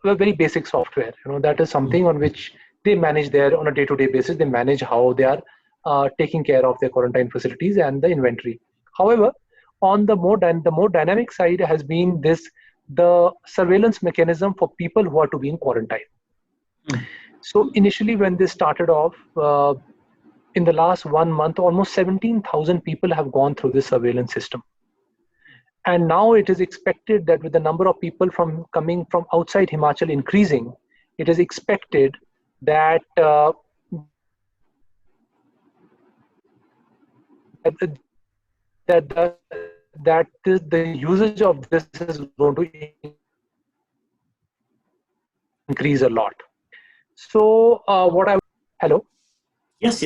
very basic software. That is something on which they manage on a day-to-day basis. They manage how they are taking care of their quarantine facilities and the inventory. However, on the more dynamic side has been the surveillance mechanism for people who are to be in quarantine. So initially, when this started off, in the last 1 month, almost 17,000 people have gone through this surveillance system. And now it is expected that with the number of people coming from outside Himachal increasing, it is expected that the usage of this is going to increase a lot. So hello? Yes.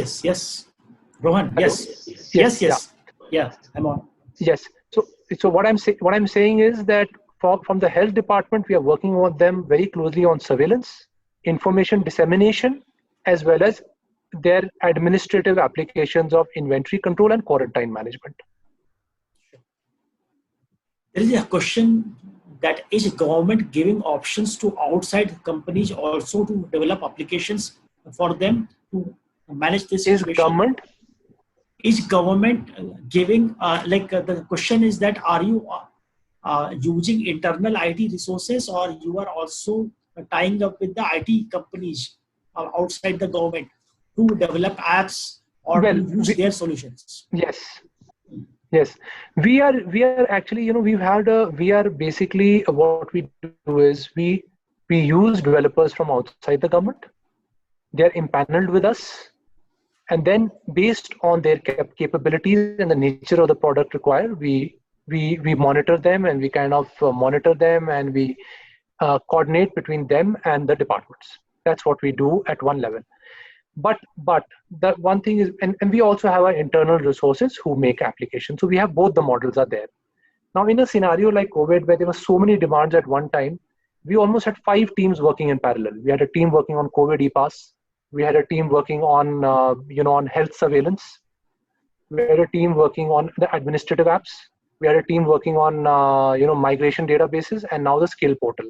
Rohan, Hello? Yes. Yeah, I'm on. Yes. So what I'm saying is that from the health department, we are working with them very closely on surveillance, information dissemination, as well as their administrative applications of inventory control and quarantine management. There is a question that is government giving options to outside companies also to develop applications for them to manage this situation? Is government giving, the question is that, are you using internal IT resources, or you are also tying up with the IT companies outside the government to develop apps or to use their solutions? Yes, we are actually, we are basically, what we do is we use developers from outside the government. They're empaneled with us. And then based on their capabilities and the nature of the product required, we monitor them, and we kind of monitor them, and we coordinate between them and the departments. That's what we do at one level. But the one thing is, and we also have our internal resources who make applications. So we have both the models are there. Now, in a scenario like COVID, where there were so many demands at one time, we almost had 5 teams working in parallel. We had a team working on COVID e-pass. We had a team working on, on health surveillance. We had a team working on the administrative apps. We had a team working on, migration databases, and now the skill portal.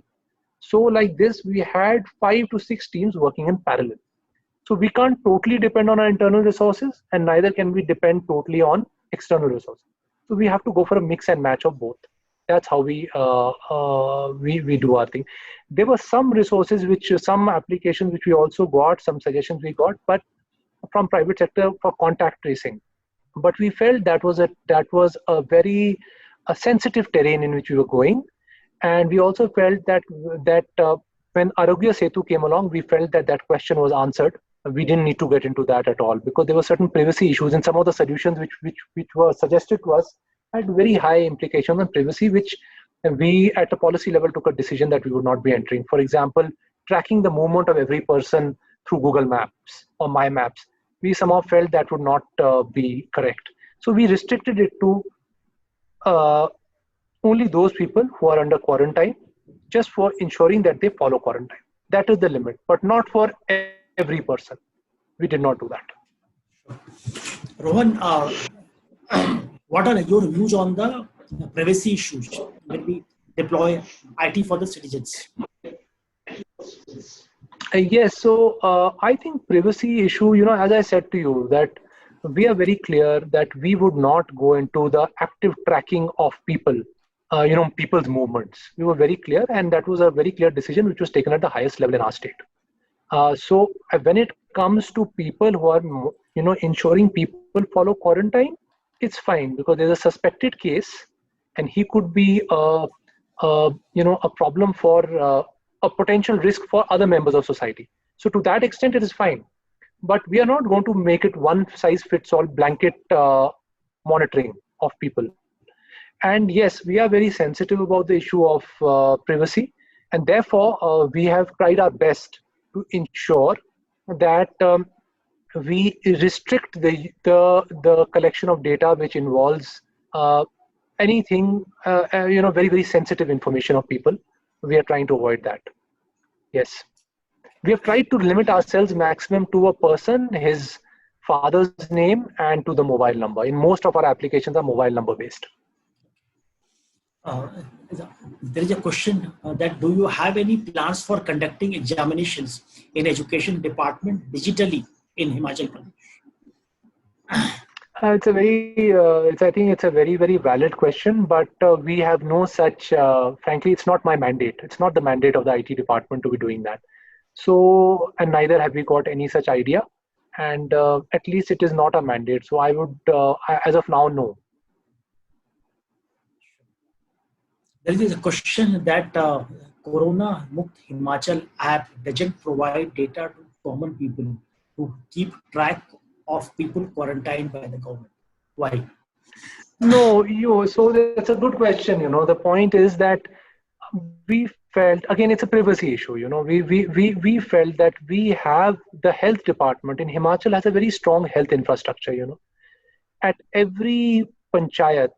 So like this, we had 5 to 6 teams working in parallel. So we can't totally depend on our internal resources, and neither can we depend totally on external resources. So we have to go for a mix and match of both. That's how we do our thing. There were some resources, some applications which we also got, some suggestions we got, but from private sector for contact tracing. But we felt that was a very sensitive terrain in which we were going, and we also felt that when Arogya Setu came along, we felt that question was answered. We didn't need to get into that at all, because there were certain privacy issues, and some of the solutions which were suggested to us had very high implications on privacy, which we at the policy level took a decision that we would not be entering. For example, tracking the movement of every person through Google Maps or My Maps. We somehow felt that would not be correct. So we restricted it to only those people who are under quarantine, just for ensuring that they follow quarantine. That is the limit, but not for every person. We did not do that. Rohan, what are your views on the privacy issues when we deploy IT for the citizens? Yes, so I think privacy issue, as I said to you, that we are very clear that we would not go into the active tracking of people, people's movements. We were very clear, and that was a very clear decision which was taken at the highest level in our state. So when it comes to people who are, ensuring people follow quarantine, it's fine because there's a suspected case, and he could be a problem for a potential risk for other members of society. So to that extent, it is fine. But we are not going to make it one size fits all blanket monitoring of people. And yes, we are very sensitive about the issue of privacy, and therefore we have tried our best to ensure that we restrict the collection of data which involves anything, very very sensitive information of people. We are trying to avoid that. Yes, we have tried to limit ourselves maximum to a person, his father's name, and to the mobile number. In most of our applications are mobile number based. Uh, there is a question that do you have any plans for conducting examinations in education department digitally in Himachal Pradesh? It's a very, I think it's a very, very valid question, but we have no such, frankly, it's not my mandate. It's not the mandate of the IT department to be doing that. So, and neither have we got any such idea. And at least it is not a mandate. So I would, as of now, no. There is a question that Corona Mukt Himachal app doesn't provide data to common people to keep track of people quarantined by the government. Why? No, so that's a good question. The point is that we felt, again, it's a privacy issue. We felt that we have the health department in Himachal has a very strong health infrastructure. At every panchayat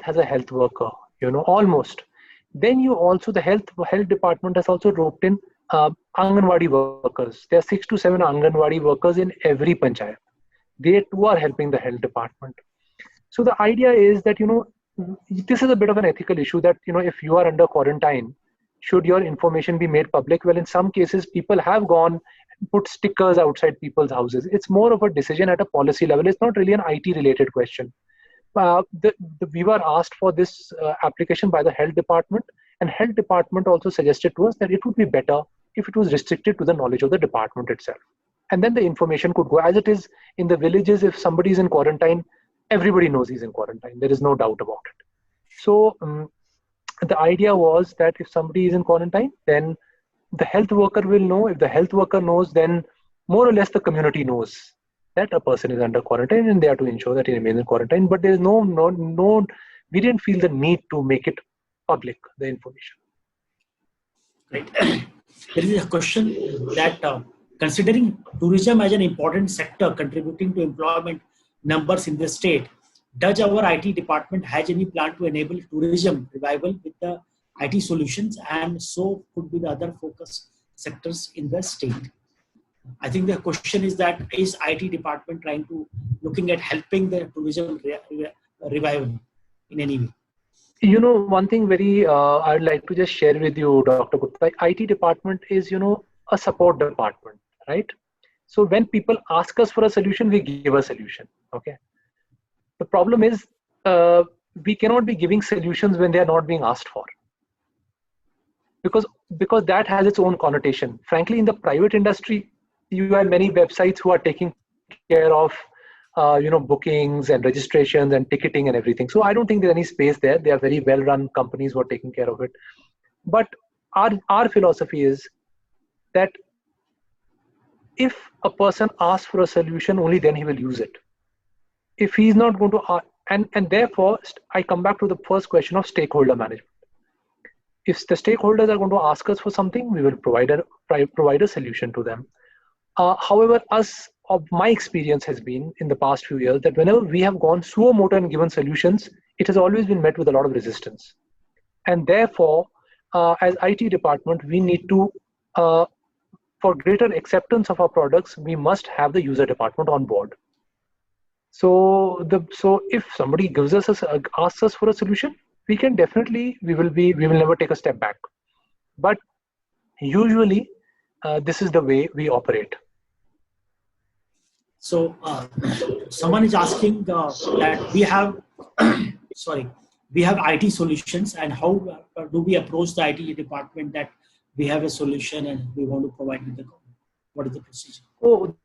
has a health worker, almost. Then the health department has also roped in Anganwadi workers. There are 6 to 7 Anganwadi workers in every panchayat. They too are helping the health department. So the idea is that, this is a bit of an ethical issue that, if you are under quarantine, should your information be made public? Well, in some cases, people have gone and put stickers outside people's houses. It's more of a decision at a policy level. It's not really an IT related question. We were asked for this application by the health department, and health department also suggested to us that it would be better if it was restricted to the knowledge of the department itself. And then the information could go as it is in the villages. If somebody is in quarantine, everybody knows he's in quarantine. There is no doubt about it. So the idea was that if somebody is in quarantine, then the health worker will know. If the health worker knows, then more or less the community knows that a person is under quarantine, and they are to ensure that he remains in quarantine. But there is no, we didn't feel the need to make it public, the information. Right. There is a question that considering tourism as an important sector contributing to employment numbers in the state, does our IT department has any plan to enable tourism revival with the IT solutions, and so could be the other focus sectors in the state? I think the question is that is IT department trying to looking at helping the tourism revival in any way? One thing very I'd like to just share with you, Dr. Gupta. IT department is, a support department, right? So when people ask us for a solution, we give a solution. Okay. The problem is we cannot be giving solutions when they are not being asked for, because that has its own connotation. Frankly, in the private industry, you have many websites who are taking care of bookings and registrations and ticketing and everything. So I don't think there's any space there. They are very well-run companies who are taking care of it. But our philosophy is that if a person asks for a solution, only then he will use it. If he's not going to, and therefore I come back to the first question of stakeholder management. If the stakeholders are going to ask us for something, we will provide a solution to them. However, my experience has been in the past few years that whenever we have gone suo motu and given solutions, it has always been met with a lot of resistance. And therefore, as IT department, we need to, for greater acceptance of our products, we must have the user department on board. So if somebody asks us for a solution, we will never take a step back. But usually, this is the way we operate. So someone is asking that we have, sorry, we have IT solutions, and how do we approach the IT department that we have a solution and we want to provide with the government? What is the procedure? Oh,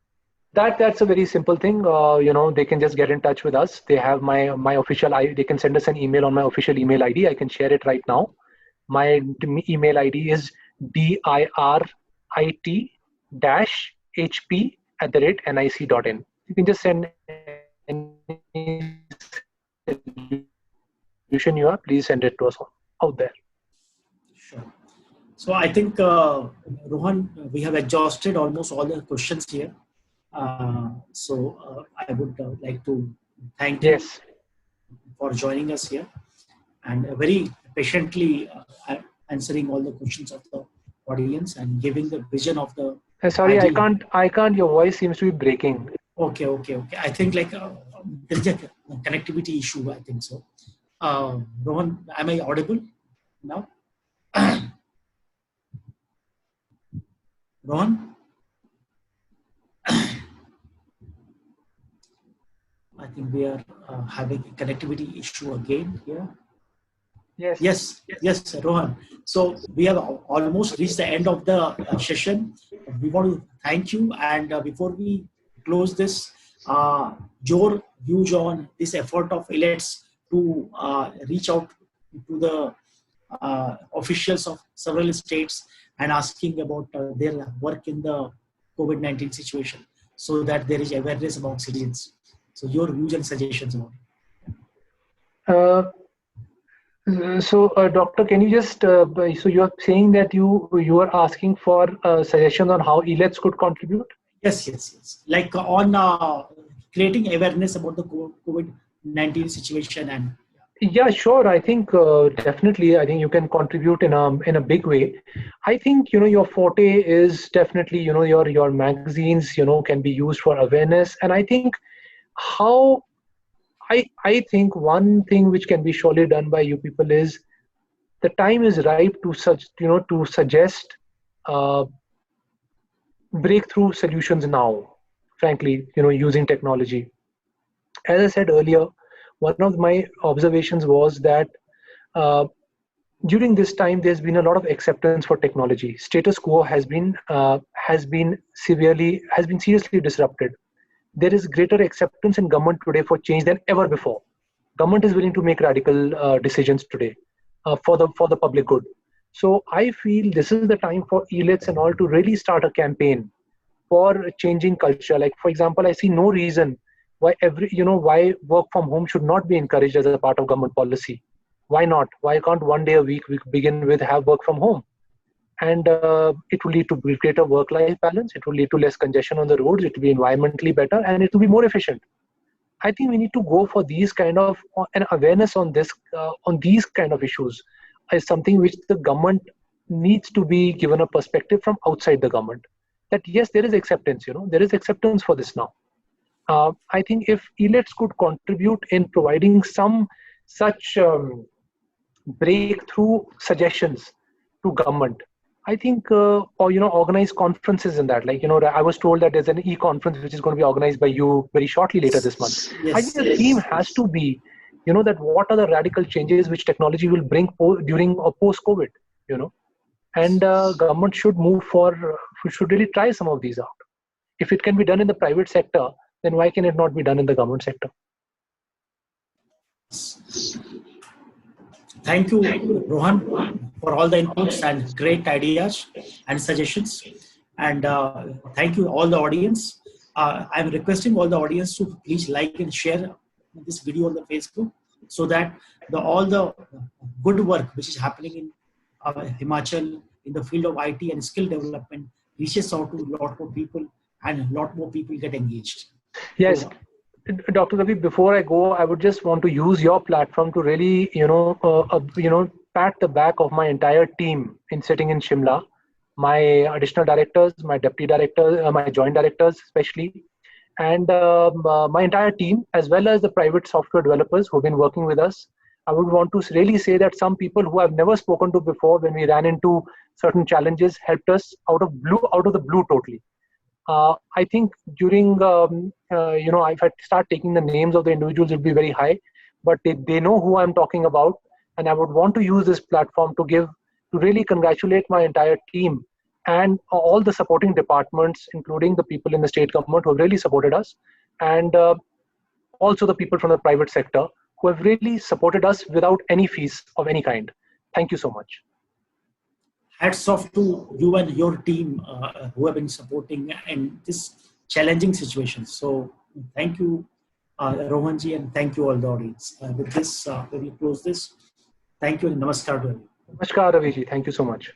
that's a very simple thing. They can just get in touch with us. They have my official ID. They can send us an email on my official email ID. I can share it right now. My email ID is dirt-hp@nic.in. You can just send any solution you have. Please send it to us out there. Sure. So I think, Rohan, we have exhausted almost all the questions here. I would like to thank you for joining us here and very patiently answering all the questions of the audience and giving the vision of the. Sorry, I can't. Your voice seems to be breaking. Okay. I think like there is a connectivity issue. I think so. Rohan, am I audible now? Rohan? I think we are having a connectivity issue again here. Yes, Rohan. So we have almost reached the end of the session. We want to thank you. And before we close this, your views on this effort of Elets to reach out to the officials of several states and asking about their work in the COVID-19 situation, so that there is awareness among citizens. So your views and suggestions about it. Doctor, can you just, so you are saying that you are asking for suggestions on how Elets could contribute? Yes. Like on creating awareness about the COVID-19 situation and. Yeah, sure. I think definitely. I think you can contribute in a big way. I think your forte is definitely your magazines can be used for awareness, and I think I think one thing which can be surely done by you people is the time is ripe to suggest breakthrough solutions now. Frankly, using technology. As I said earlier, one of my observations was that during this time there's been a lot of acceptance for technology. Status quo has been seriously disrupted. There is greater acceptance in government today for change than ever before. Government is willing to make radical decisions today for the public good. So I feel this is the time for Elets and all to really start a campaign for changing culture. Like, for example, I see no reason why why work from home should not be encouraged as a part of government policy. Why not? Why can't one day a week we begin with have work from home? And it will lead to greater work-life balance. It will lead to less congestion on the roads. It will be environmentally better, and it will be more efficient. I think we need to go for these kind of an awareness on this on these kind of issues is something which the government needs to be given a perspective from outside the government. That yes, there is acceptance. There is acceptance for this now. I think if Elets could contribute in providing some such breakthrough suggestions to government, I think, or organize conferences in that. Like, I was told that there's an e-conference which is going to be organized by you very shortly later this month. Yes, I think the theme has to be, that what are the radical changes which technology will bring during or post-COVID, and government should should really try some of these out. If it can be done in the private sector, then why can it not be done in the government sector? Thank you, Rohan, for all the inputs and great ideas and suggestions. And thank you, all the audience. I'm requesting all the audience to please like and share this video on the Facebook, so that all the good work which is happening in Himachal in the field of IT and skill development reaches out to a lot more people, and a lot more people get engaged. Yes. So, Dr. Ravi, before I go, I would just want to use your platform to really, pat the back of my entire team sitting in Shimla, my additional directors, my deputy directors, my joint directors especially, and my entire team, as well as the private software developers who've been working with us. I would want to really say that some people who I've never spoken to before, when we ran into certain challenges, helped us out of the blue totally. I think during, if I start taking the names of the individuals, it will be very high, but they know who I'm talking about. And I would want to use this platform to really congratulate my entire team and all the supporting departments, including the people in the state government who have really supported us, and also the people from the private sector who have really supported us without any fees of any kind. Thank you so much. Hats off to you and your team who have been supporting in this challenging situation. So thank you, Rohanji, and thank you all the audience. With this, we will close this. Thank you and namaskar to everyone. Namaskar, Raviji. Thank you so much.